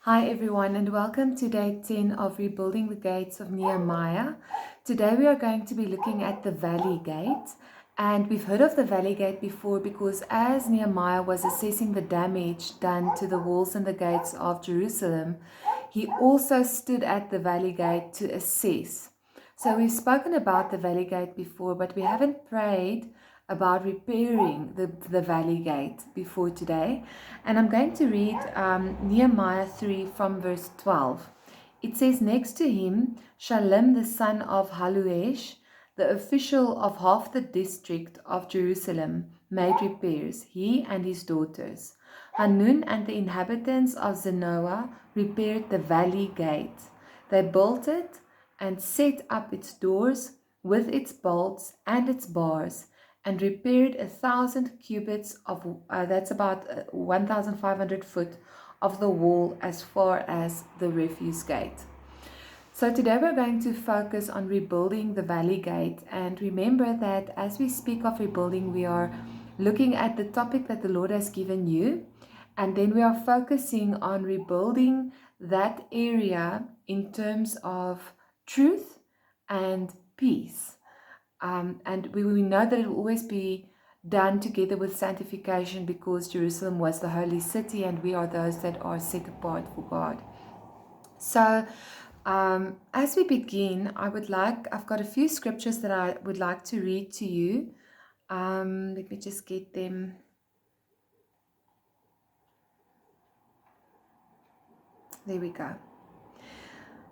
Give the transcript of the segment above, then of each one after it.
Hi everyone and welcome to day 10 of Rebuilding the Gates of Nehemiah. Today we are going to be looking at the Valley Gate, and we've heard of the Valley Gate before because as Nehemiah was assessing the damage done to the walls and the gates of Jerusalem, he also stood at the Valley Gate to assess. So we've spoken about the Valley Gate before, but we haven't prayed about repairing the Valley Gate before today. And I'm going to read Nehemiah 3 from verse 12. It says, "Next to him, Shallum the son of Haluesh, the official of half the district of Jerusalem, made repairs, he and his daughters. Hanun and the inhabitants of Zanoah repaired the Valley Gate. They built it and set up its doors with its bolts and its bars, and repaired 1,000 cubits of, that's about 1,500 foot of the wall as far as the refuse gate." So today we're going to focus on rebuilding the Valley Gate, and remember that as we speak of rebuilding, we are looking at the topic that the Lord has given you, and then we are focusing on rebuilding that area in terms of truth and peace. And we know that it will always be done together with sanctification, because Jerusalem was the holy city and we are those that are set apart for God. So as we begin, I've got a few scriptures that I would like to read to you. Let me just get them. There we go.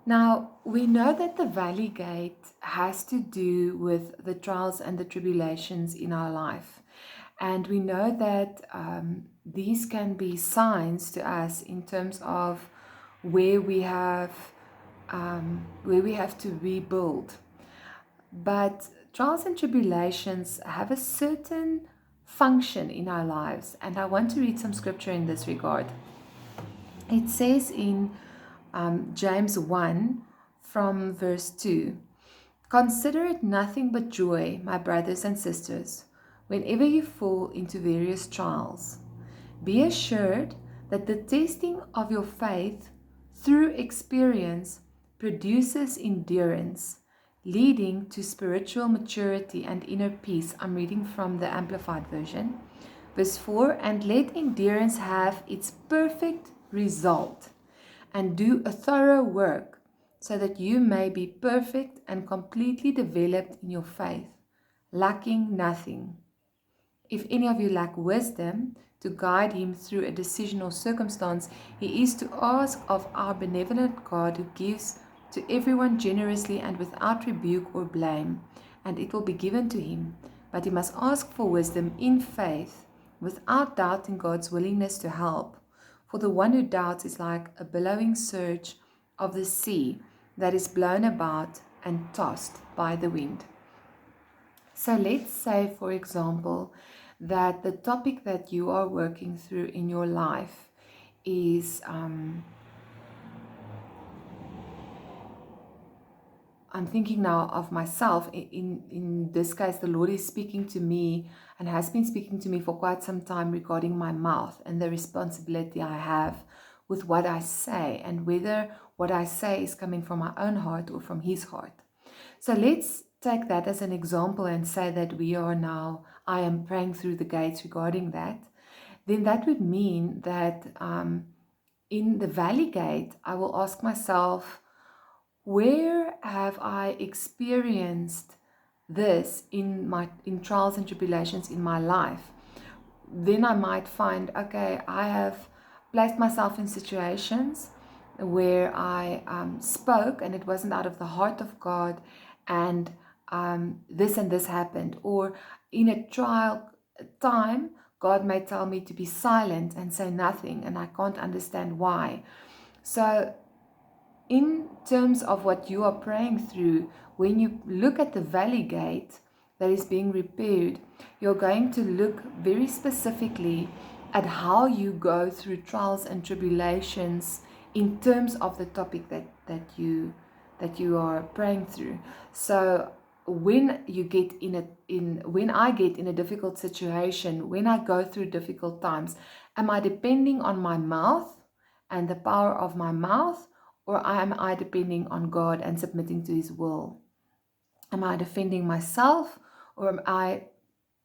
Now, we know that the Valley Gate has to do with the trials and the tribulations in our life. And we know that these can be signs to us in terms of where we have to rebuild. But trials and tribulations have a certain function in our lives. And I want to read some scripture in this regard. It says in James 1 from verse 2, "Consider it nothing but joy, my brothers and sisters, whenever you fall into various trials. Be assured that the testing of your faith through experience produces endurance, leading to spiritual maturity and inner peace." I'm reading from the Amplified Version. Verse 4, "And let endurance have its perfect result, and do a thorough work, so that you may be perfect and completely developed in your faith, lacking nothing. If any of you lack wisdom to guide him through a decision or circumstance, he is to ask of our benevolent God, who gives to everyone generously and without rebuke or blame, and it will be given to him. But he must ask for wisdom in faith, without doubting God's willingness to help. For the one who doubts is like a billowing surge of the sea that is blown about and tossed by the wind." So let's say, for example, that the topic that you are working through in your life is I'm thinking now of myself. In this case, the Lord is speaking to me and has been speaking to me for quite some time regarding my mouth and the responsibility I have with what I say, and whether what I say is coming from my own heart or from His heart. So let's take that as an example and say that I am praying through the gates regarding that. Then that would mean that in the Valley Gate, I will ask myself, where have I experienced this in trials and tribulations in my life? Then I might find, okay, I have placed myself in situations where I spoke and it wasn't out of the heart of God, and this happened. Or in a trial time, God may tell me to be silent and say nothing, and I can't understand why. So in terms of what you are praying through, when you look at the Valley Gate that is being repaired, you're going to look very specifically at how you go through trials and tribulations in terms of the topic that you are praying through. So when I get in a difficult situation, when I go through difficult times, am I depending on my mouth and the power of my mouth, or am I depending on God and submitting to His will? Am I defending myself, or am I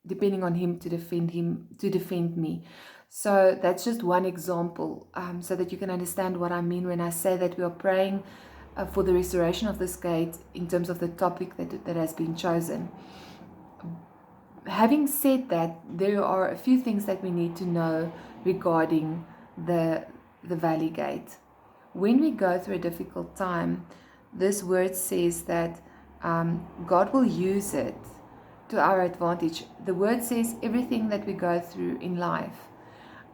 depending on Him to defend me? So that's just one example, so that you can understand what I mean when I say that we are praying for the restoration of this gate in terms of the topic that has been chosen. Having said that, there are a few things that we need to know regarding the valley gate. When we go through a difficult time, this word says that God will use it to our advantage. The word says everything that we go through in life,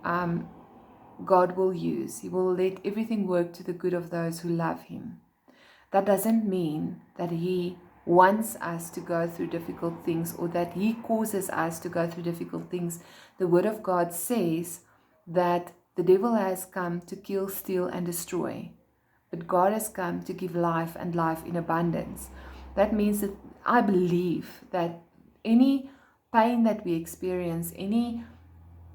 God will use. He will let everything work to the good of those who love Him. That doesn't mean that He wants us to go through difficult things, or that He causes us to go through difficult things. The Word of God says that the devil has come to kill, steal, and destroy, but God has come to give life, and life in abundance. That means that I believe that any pain that we experience, any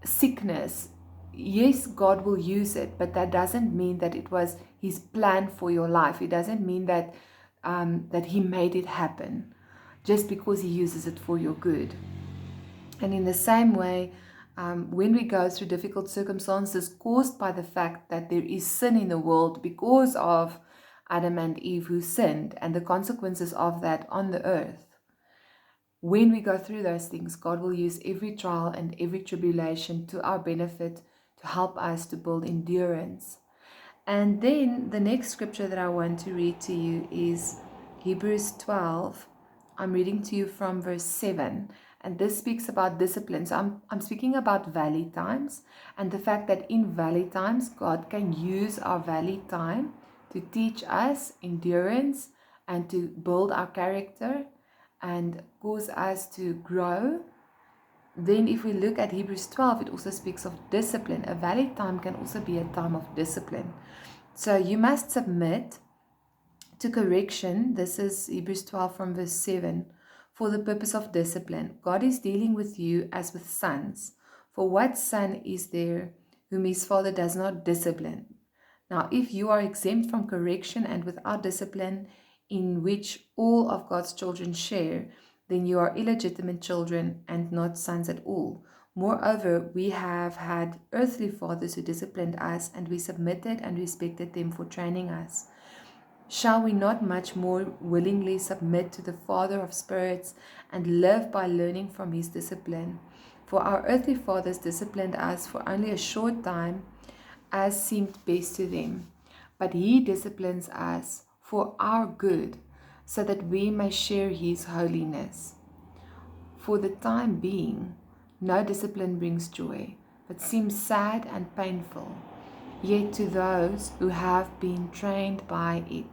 sickness, yes, God will use it, but that doesn't mean that it was His plan for your life. It doesn't mean that that He made it happen just because He uses it for your good. And in the same way, when we go through difficult circumstances caused by the fact that there is sin in the world because of Adam and Eve who sinned, and the consequences of that on the earth, when we go through those things, God will use every trial and every tribulation to our benefit, to help us to build endurance. And then the next scripture that I want to read to you is Hebrews 12. I'm reading to you from verse 7. And this speaks about discipline. So I'm speaking about valley times, and the fact that in valley times, God can use our valley time to teach us endurance and to build our character and cause us to grow. Then if we look at Hebrews 12, it also speaks of discipline. A valley time can also be a time of discipline. So you must submit to correction. This is Hebrews 12 from verse 7. For the purpose of discipline, God is dealing with you as with sons. For what son is there whom his father does not discipline? Now, if you are exempt from correction and without discipline, in which all of God's children share, then you are illegitimate children and not sons at all. Moreover, we have had earthly fathers who disciplined us, and we submitted and respected them for training us. Shall we not much more willingly submit to the Father of spirits and live by learning from His discipline? For our earthly fathers disciplined us for only a short time, as seemed best to them, but He disciplines us for our good, so that we may share His holiness. For the time being, no discipline brings joy, but seems sad and painful. Yet to those who have been trained by it,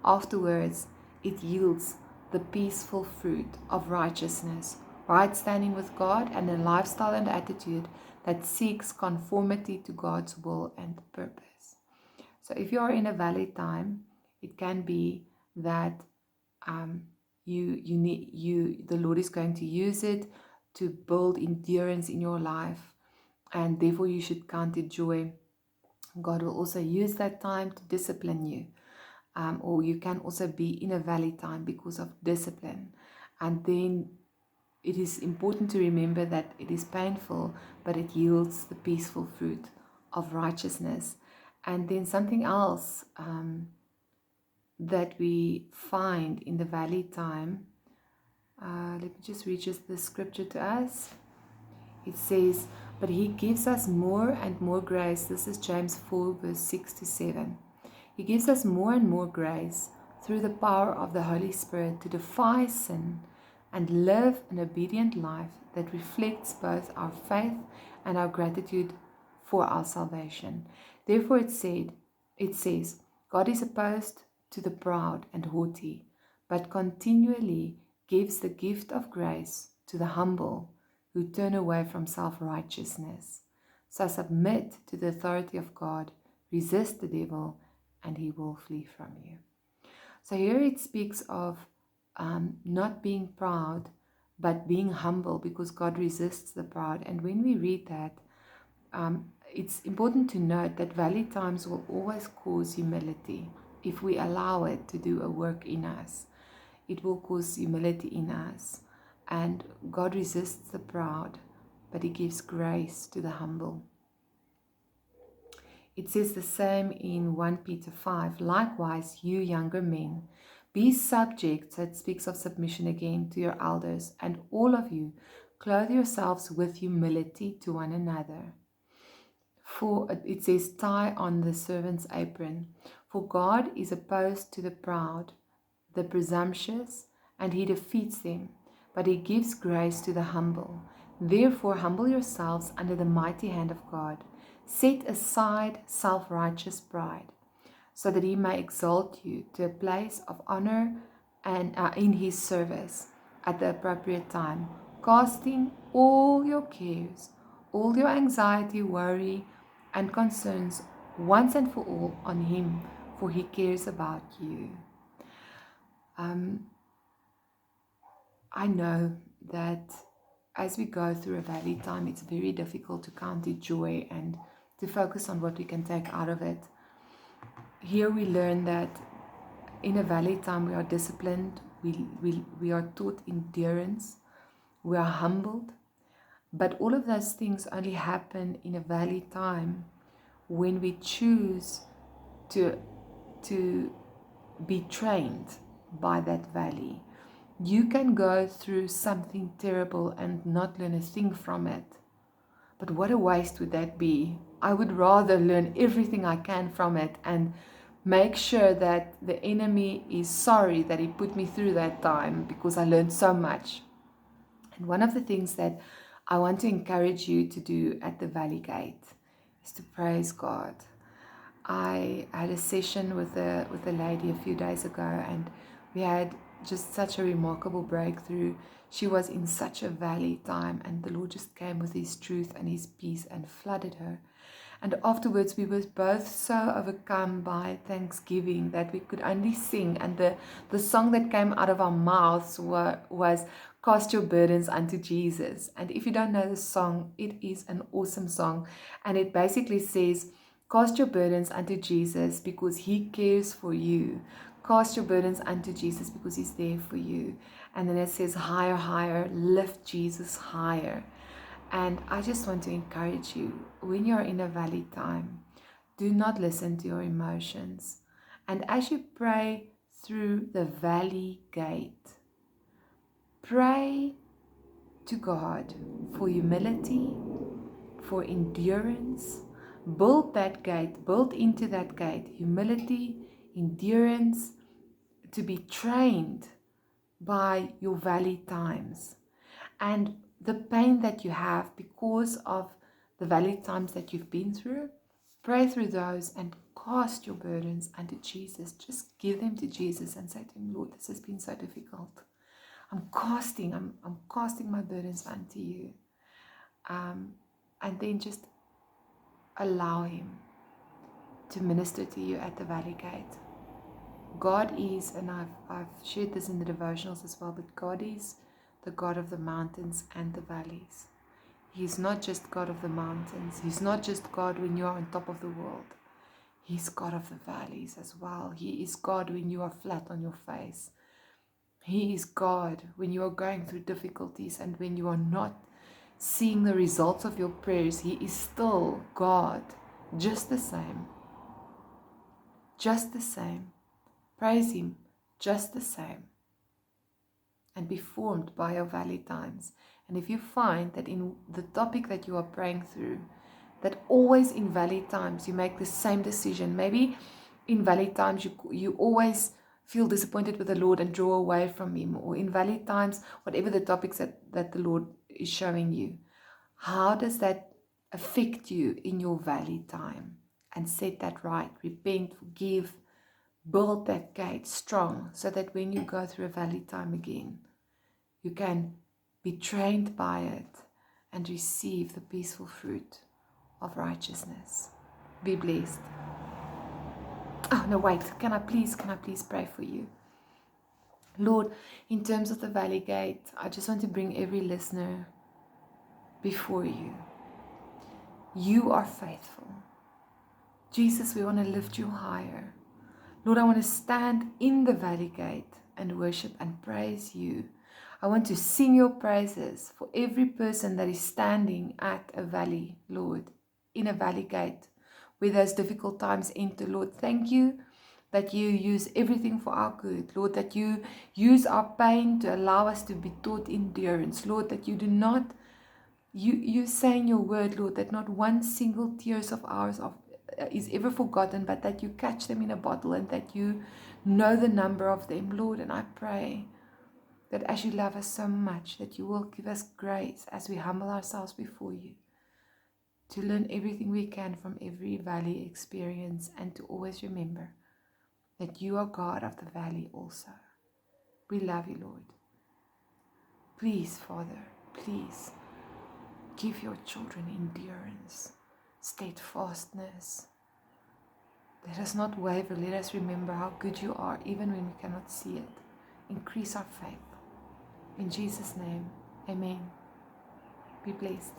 afterwards it yields the peaceful fruit of righteousness, right standing with God, and a lifestyle and attitude that seeks conformity to God's will and purpose. So if you are in a valley time, it can be that the Lord is going to use it to build endurance in your life, and therefore you should count it joy. God will also use that time to discipline you, or you can also be in a valley time because of discipline. And then it is important to remember that it is painful, but it yields the peaceful fruit of righteousness. And then something else that we find in the valley time, let me just read the scripture to us. It says, but He gives us more and more grace. This is James 4 verse 6 to 7. He gives us more and more grace through the power of the Holy Spirit to defy sin and live an obedient life that reflects both our faith and our gratitude for our salvation. Therefore it says, God is opposed to the proud and haughty, but continually gives the gift of grace to the humble who turn away from self-righteousness. So submit to the authority of God, resist the devil, and he will flee from you. So here it speaks of not being proud, but being humble, because God resists the proud. And when we read that, it's important to note that valley times will always cause humility. If we allow it to do a work in us, it will cause humility in us. And God resists the proud, but He gives grace to the humble. It says the same in 1 Peter 5. Likewise, you younger men, be subject, that speaks of submission again, to your elders, and all of you, clothe yourselves with humility to one another. For it says, tie on the servant's apron. For God is opposed to the proud, the presumptuous, and He defeats them, but He gives grace to the humble. Therefore, humble yourselves under the mighty hand of God. Set aside self-righteous pride, so that He may exalt you to a place of honor and in His service at the appropriate time, casting all your cares, all your anxiety, worry, and concerns once and for all on Him, for He cares about you. I know that as we go through a valley time, it's very difficult to count it joy and to focus on what we can take out of it. Here we learn that in a valley time we are disciplined, we are taught endurance, we are humbled, but all of those things only happen in a valley time when we choose to be trained by that valley. You can go through something terrible and not learn a thing from it. But what a waste would that be? I would rather learn everything I can from it and make sure that the enemy is sorry that he put me through that time, because I learned so much. And one of the things that I want to encourage you to do at the Valley Gate is to praise God. I had a session with a lady a few days ago, and we had just such a remarkable breakthrough. She was in such a valley time, and the Lord just came with His truth and His peace and flooded her. And afterwards we were both so overcome by thanksgiving that we could only sing, and the song that came out of our mouths was Cast Your Burdens unto Jesus. And if you don't know the song, it is an awesome song, and it basically says, cast your burdens unto Jesus because He cares for you. Cast your burdens unto Jesus because He's there for you. And then it says, higher, higher, lift Jesus higher. And I just want to encourage you, when you're in a valley time, do not listen to your emotions. And as you pray through the valley gate, pray to God for humility, for endurance. Build that gate, build into that gate humility, endurance, to be trained by your valley times. And the pain that you have because of the valley times that you've been through, pray through those and cast your burdens unto Jesus. Just give them to Jesus and say to Him, Lord, this has been so difficult. I'm casting my burdens unto you. And then just allow Him to minister to you at the valley gate. God is, and I've shared this in the devotionals as well, but God is the God of the mountains and the valleys. He's not just God of the mountains. He's not just God when you are on top of the world. He's God of the valleys as well. He is God when you are flat on your face. He is God when you are going through difficulties and when you are not seeing the results of your prayers. He is still God, just the same. Just the same. Praise Him just the same. And be formed by your valley times. And if you find that in the topic that you are praying through, that always in valley times you make the same decision. Maybe in valley times you always feel disappointed with the Lord and draw away from Him. Or in valley times, whatever the topics that the Lord is showing you. How does that affect you in your valley time? And set that right. Repent, forgive. Build that gate strong so that when you go through a valley time again, you can be trained by it and receive the peaceful fruit of righteousness. Be blessed. Oh, no, wait. Can I please pray for you? Lord, in terms of the valley gate, I just want to bring every listener before you. You are faithful. Jesus, we want to lift you higher. Lord, I want to stand in the valley gate and worship and praise you. I want to sing your praises for every person that is standing at a valley, Lord, in a valley gate where those difficult times enter. Lord, thank you that you use everything for our good. Lord, that you use our pain to allow us to be taught endurance. Lord, that you do not, you say in your word, Lord, that not one single tears of ours is ever forgotten, but that you catch them in a bottle and that you know the number of them, Lord. And I pray that as you love us so much, that you will give us grace as we humble ourselves before you to learn everything we can from every valley experience and to always remember that you are God of the valley also. We love you, Lord. Please, Father, please give your children endurance, steadfastness. Let us not waver. Let us remember how good you are even when we cannot see it. Increase our faith. In Jesus' name, amen. Be blessed.